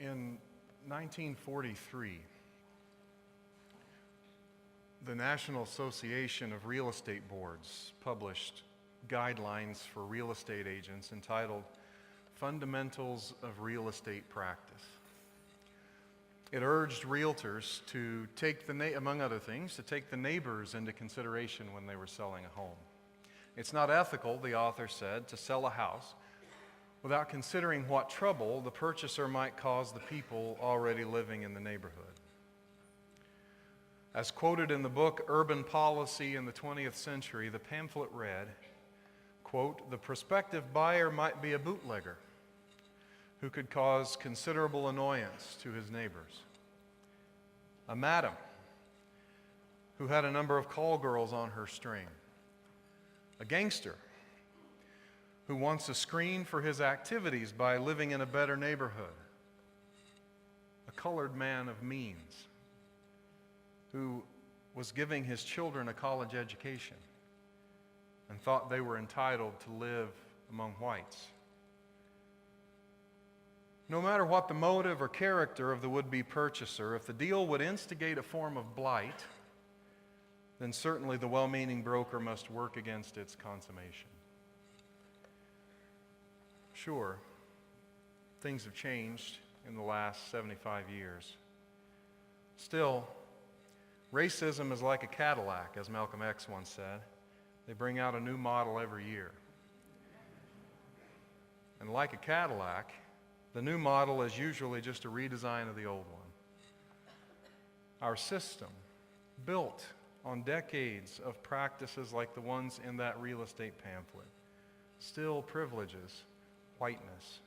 In 1943, the National Association of Real Estate Boards published guidelines for real estate agents entitled Fundamentals of Real Estate Practice. It urged realtors to take among other things, to take the neighbors into consideration when they were selling a home. It's not ethical, the author said, to sell a house without considering what trouble the purchaser might cause the people already living in the neighborhood. As quoted in the book Urban Policy in the 20th Century, the pamphlet read, quote, "The prospective buyer might be a bootlegger who could cause considerable annoyance to his neighbors, a madam who had a number of call girls on her string, a gangster who wants a screen for his activities by living in a better neighborhood, a colored man of means who was giving his children a college education and thought they were entitled to live among whites." No matter what the motive or character of the would-be purchaser, if the deal would instigate a form of blight, then certainly the well-meaning broker must work against its consummation. Sure, things have changed in the last 75 years. Still, racism is like a Cadillac, as Malcolm X once said. They bring out a new model every year. And like a Cadillac, the new model is usually just a redesign of the old one. Our system, built on decades of practices like the ones in that real estate pamphlet, still privileges whiteness.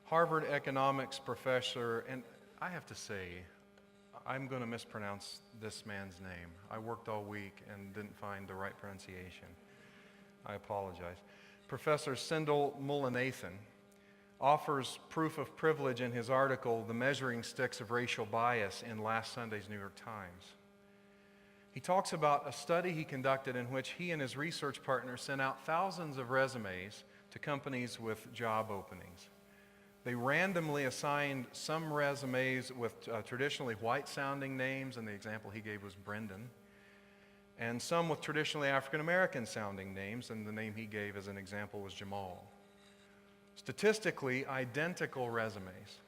Harvard economics professor, and I have to say, I'm going to mispronounce this man's name. I worked all week and didn't find the right pronunciation. I apologize. Professor Sindel Mullainathan offers proof of privilege in his article, The Measuring Sticks of Racial Bias, in last Sunday's New York Times. He talks about a study he conducted in which he and his research partner sent out thousands of resumes to companies with job openings. They randomly assigned some resumes with traditionally white-sounding names, and the example he gave was Brendan, and some with traditionally African-American sounding names, and the name he gave as an example was Jamal. Statistically identical resumes.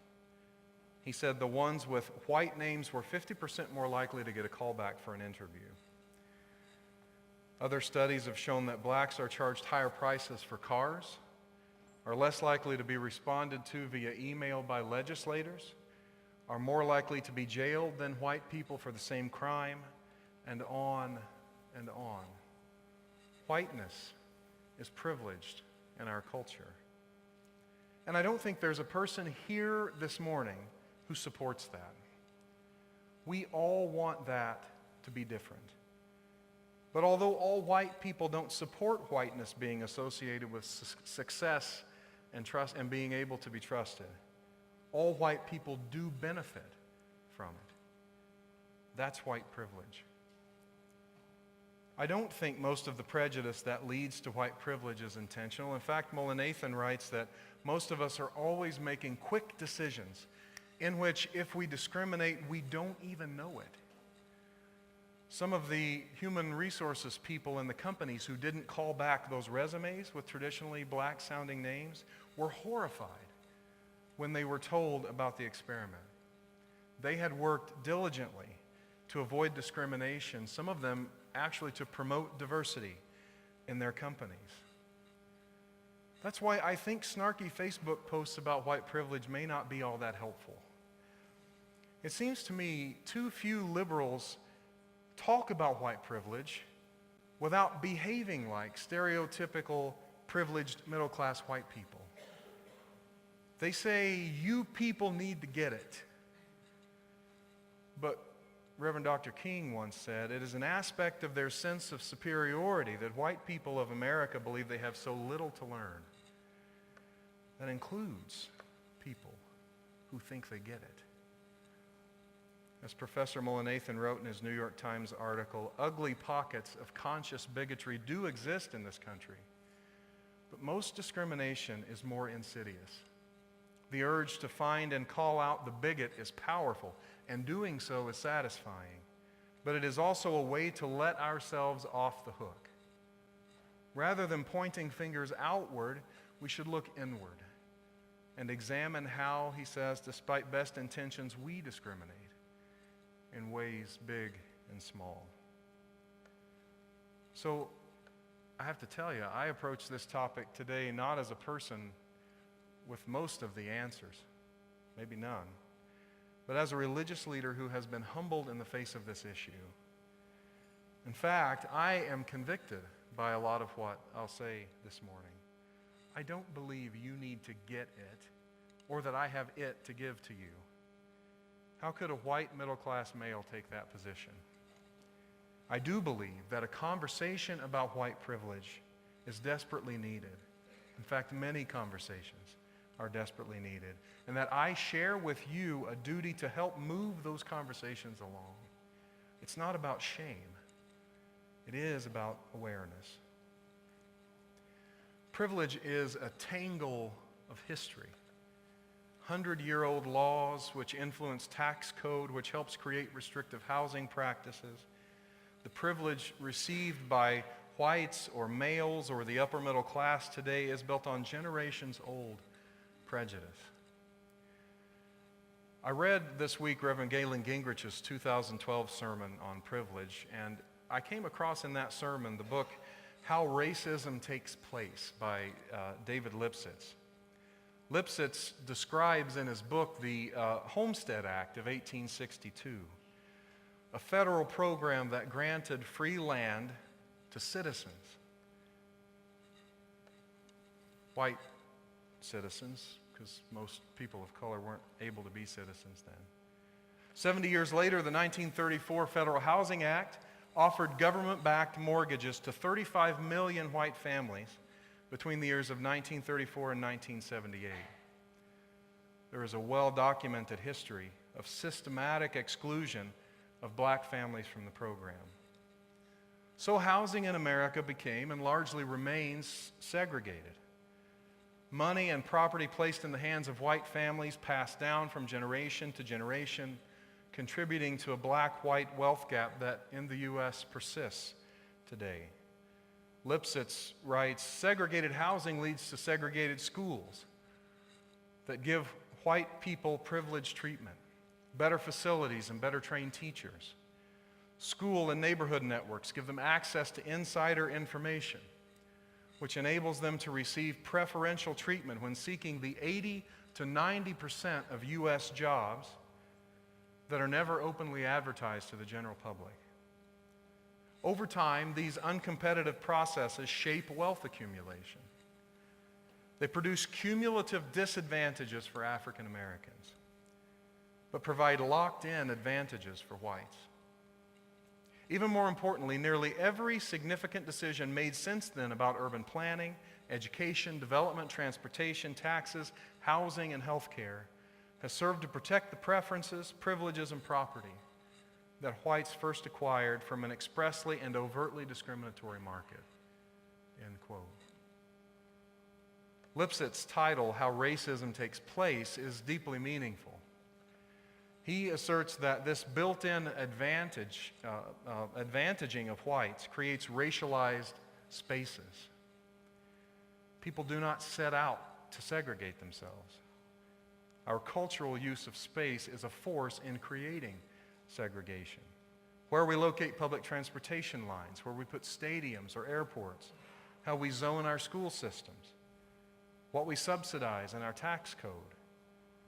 He said the ones with white names were 50% more likely to get a call back for an interview. Other studies have shown that blacks are charged higher prices for cars, are less likely to be responded to via email by legislators, are more likely to be jailed than white people for the same crime, and on and on. Whiteness is privileged in our culture. And I don't think there's a person here this morning who supports that. We all want that to be different. But although all white people don't support whiteness being associated with success and trust and being able to be trusted, all white people do benefit from it. That's white privilege. I don't think most of the prejudice that leads to white privilege is intentional. In fact, Mullainathan writes that most of us are always making quick decisions in which, if we discriminate, we don't even know it. Some of the human resources people in the companies who didn't call back those resumes with traditionally black-sounding names were horrified when they were told about the experiment. They had worked diligently to avoid discrimination, some of them actually to promote diversity in their companies. That's why I think snarky Facebook posts about white privilege may not be all that helpful. It seems to me too few liberals talk about white privilege without behaving like stereotypical privileged middle-class white people. They say, you people need to get it. But Reverend Dr. King once said, it is an aspect of their sense of superiority that white people of America believe they have so little to learn. That includes people who think they get it. As Professor Mullainathan wrote in his New York Times article, ugly pockets of conscious bigotry do exist in this country. But most discrimination is more insidious. The urge to find and call out the bigot is powerful, and doing so is satisfying. But it is also a way to let ourselves off the hook. Rather than pointing fingers outward, we should look inward and examine how, he says, despite best intentions, we discriminate in ways big and small. So, I have to tell you, I approach this topic today not as a person with most of the answers, maybe none, but as a religious leader who has been humbled in the face of this issue. In fact, I am convicted by a lot of what I'll say this morning. I don't believe you need to get it or that I have it to give to you. How could a white middle-class male take that position? I do believe that a conversation about white privilege is desperately needed. In fact, many conversations are desperately needed, and that I share with you a duty to help move those conversations along. It's not about shame. It is about awareness. Privilege is a tangle of history. 100-year-old laws which influence tax code, which helps create restrictive housing practices. The privilege received by whites or males or the upper middle class today is built on generations-old prejudice. I read this week Reverend Galen Gingrich's 2012 sermon on privilege, and I came across in that sermon the book How Racism Takes Place by David Lipsitz. Lipsitz describes in his book the Homestead Act of 1862, a federal program that granted free land to citizens, white citizens, because most people of color weren't able to be citizens then. 70 years later, the 1934 Federal Housing Act offered government-backed mortgages to 35 million white families between the years of 1934 and 1978. There is a well-documented history of systematic exclusion of black families from the program. So housing in America became and largely remains segregated. Money and property placed in the hands of white families passed down from generation to generation, contributing to a black-white wealth gap that in the U.S. persists today. Lipsitz writes, segregated housing leads to segregated schools that give white people privileged treatment, better facilities, and better trained teachers. School and neighborhood networks give them access to insider information, which enables them to receive preferential treatment when seeking the 80 to 90% of U.S. jobs that are never openly advertised to the general public. Over time, these uncompetitive processes shape wealth accumulation. They produce cumulative disadvantages for African Americans, but provide locked-in advantages for whites. Even more importantly, nearly every significant decision made since then about urban planning, education, development, transportation, taxes, housing, and health care has served to protect the preferences, privileges, and property that whites first acquired from an expressly and overtly discriminatory market. End quote. Lipsitz's title, How Racism Takes Place, is deeply meaningful. He asserts that this built-in advantaging of whites creates racialized spaces. People do not set out to segregate themselves. Our cultural use of space is a force in creating segregation. Where we locate public transportation lines, where we put stadiums or airports, how we zone our school systems, what we subsidize in our tax code.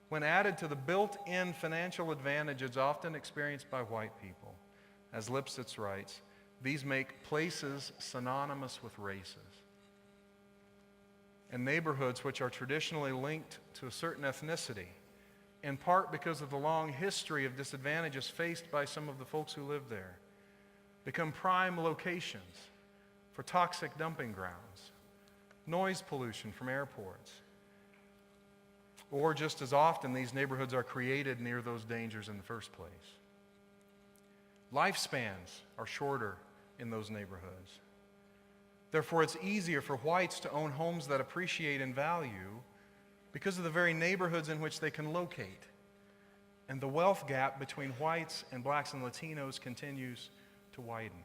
When added to the built-in financial advantages often experienced by white people, as Lipsitz writes, these make places synonymous with races. And neighborhoods which are traditionally linked to a certain ethnicity, in part because of the long history of disadvantages faced by some of the folks who live there, become prime locations for toxic dumping grounds, noise pollution from airports, or just as often, these neighborhoods are created near those dangers in the first place. Lifespans are shorter in those neighborhoods. Therefore, it's easier for whites to own homes that appreciate in value because of the very neighborhoods in which they can locate. And the wealth gap between whites and blacks and Latinos continues to widen.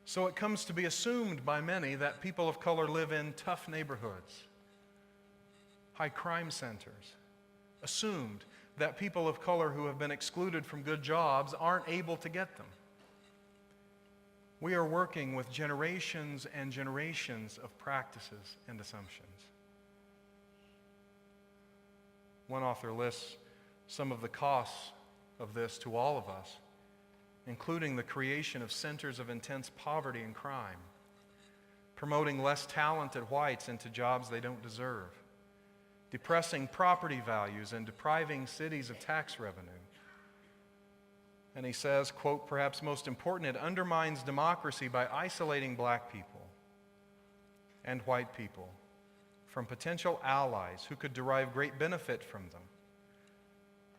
So it comes to be assumed by many that people of color live in tough neighborhoods, high crime centers. Assumed that people of color who have been excluded from good jobs aren't able to get them. We are working with generations and generations of practices and assumptions. One author lists some of the costs of this to all of us, including the creation of centers of intense poverty and crime, promoting less talented whites into jobs they don't deserve, depressing property values and depriving cities of tax revenue. And he says, quote, perhaps most important, it undermines democracy by isolating black people and white people from potential allies who could derive great benefit from them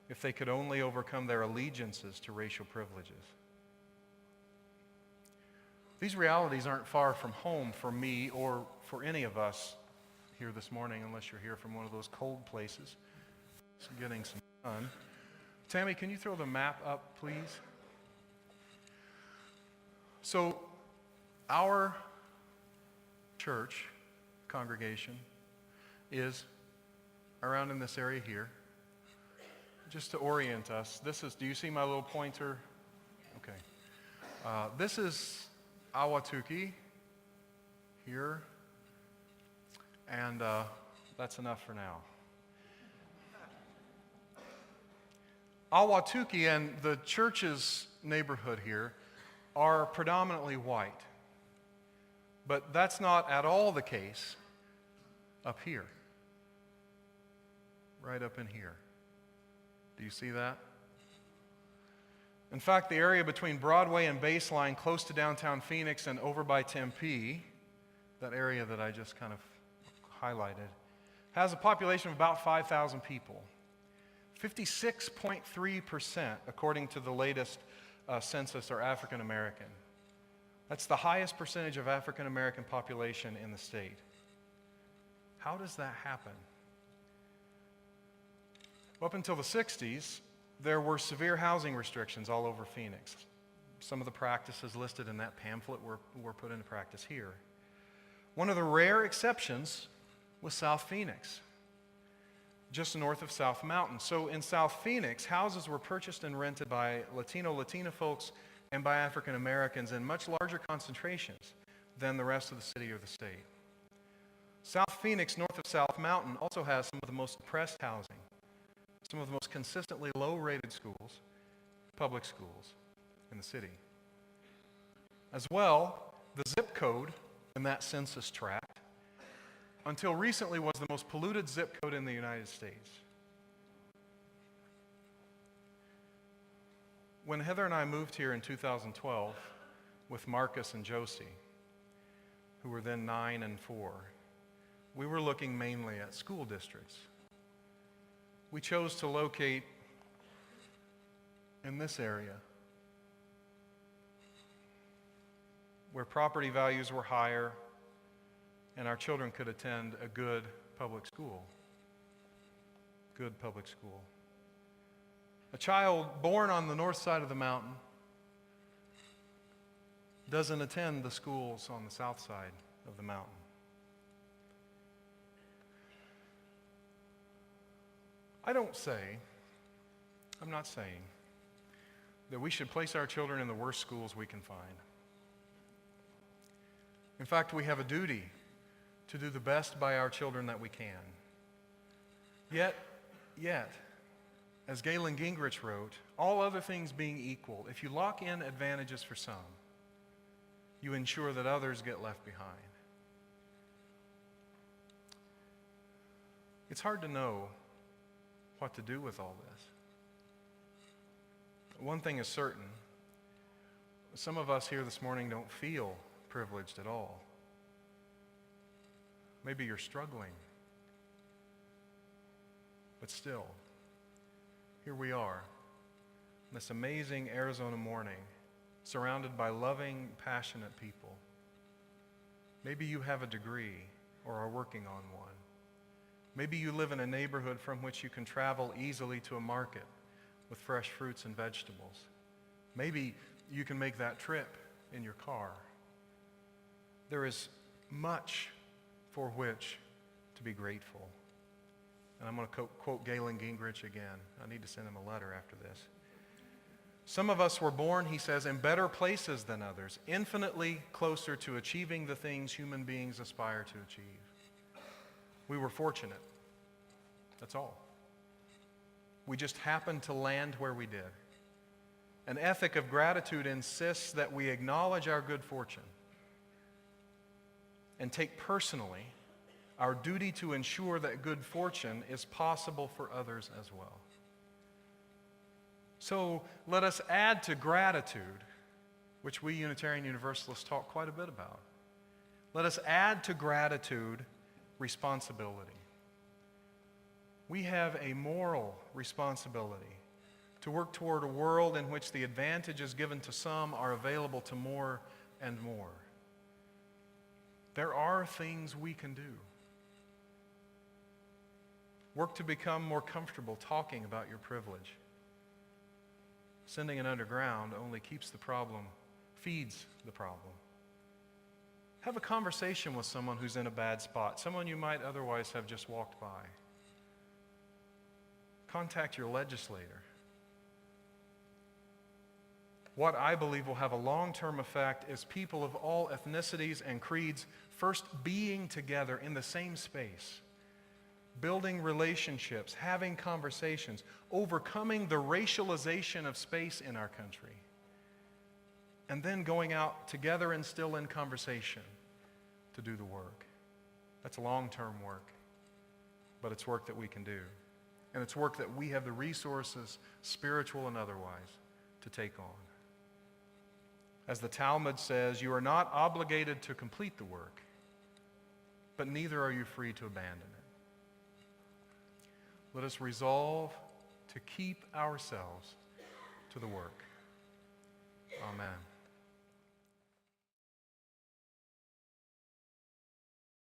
if they could only overcome their allegiances to racial privileges. These realities aren't far from home for me or for any of us here this morning, unless you're here from one of those cold places. It's getting some sun. Tammy, can you throw the map up, please? So, our church congregation is around in this area here. Just to orient us, this is, do you see my little pointer? Okay. This is Ahwatukee here, and that's enough for now. Ahwatukee and the church's neighborhood here are predominantly white, but that's not at all the case up here, right up in here. Do you see that? In fact, the area between Broadway and Baseline, close to downtown Phoenix and over by Tempe, that area that I just kind of highlighted, has a population of about 5,000 people. 56.3%, according to the latest census, are African American. That's the highest percentage of African American population in the state. How does that happen? Up until the 60s, there were severe housing restrictions all over Phoenix. Some of the practices listed in that pamphlet were put into practice here. One of the rare exceptions was South Phoenix, just north of South Mountain. So in South Phoenix, houses were purchased and rented by Latina folks and by African Americans in much larger concentrations than the rest of the city or the state. South Phoenix, north of South Mountain, also has some of the most depressed housing, some of the most consistently low-rated schools, public schools in the city. As well, the zip code in that census tract, until recently, was the most polluted zip code in the United States. When Heather and I moved here in 2012 with Marcus and Josie, who were then 9 and 4, we were looking mainly at school districts. We chose to locate in this area where property values were higher and our children could attend a good public school. Good public school. A child born on the north side of the mountain doesn't attend the schools on the south side of the mountain. I'm not saying that we should place our children in the worst schools we can find. In fact, we have a duty to do the best by our children that we can. Yet, as Galen Gingrich wrote, all other things being equal, if you lock in advantages for some, you ensure that others get left behind. It's hard to know what to do with all this. One thing is certain, some of us here this morning don't feel privileged at all. Maybe you're struggling. But still, here we are, this amazing Arizona morning, surrounded by loving, passionate people Maybe you have a degree or are working on one. Maybe you live in a neighborhood from which you can travel easily to a market with fresh fruits and vegetables. Maybe you can make that trip in your car. There is much for which to be grateful. And I'm going to quote Galen Gingrich again. I need to send him a letter after this. Some of us were born, he says, in better places than others, infinitely closer to achieving the things human beings aspire to achieve. We were fortunate. That's all. We just happened to land where we did. An ethic of gratitude insists that we acknowledge our good fortune and take personally our duty to ensure that good fortune is possible for others as well. So let us add to gratitude, which we Unitarian Universalists talk quite a bit about. Let us add to gratitude responsibility. We have a moral responsibility to work toward a world in which the advantages given to some are available to more and more. There are things we can do. Work to become more comfortable talking about your privilege. Sending it underground only keeps the problem, feeds the problem. Have a conversation with someone who's in a bad spot, someone you might otherwise have just walked by. Contact your legislator. What I believe will have a long-term effect is people of all ethnicities and creeds first being together in the same space, building relationships, having conversations, overcoming the racialization of space in our country, and then going out together and still in conversation to do the work. That's long-term work, but it's work that we can do. And it's work that we have the resources, spiritual and otherwise, to take on. As the Talmud says, you are not obligated to complete the work, but neither are you free to abandon it. Let us resolve to keep ourselves to the work. Amen.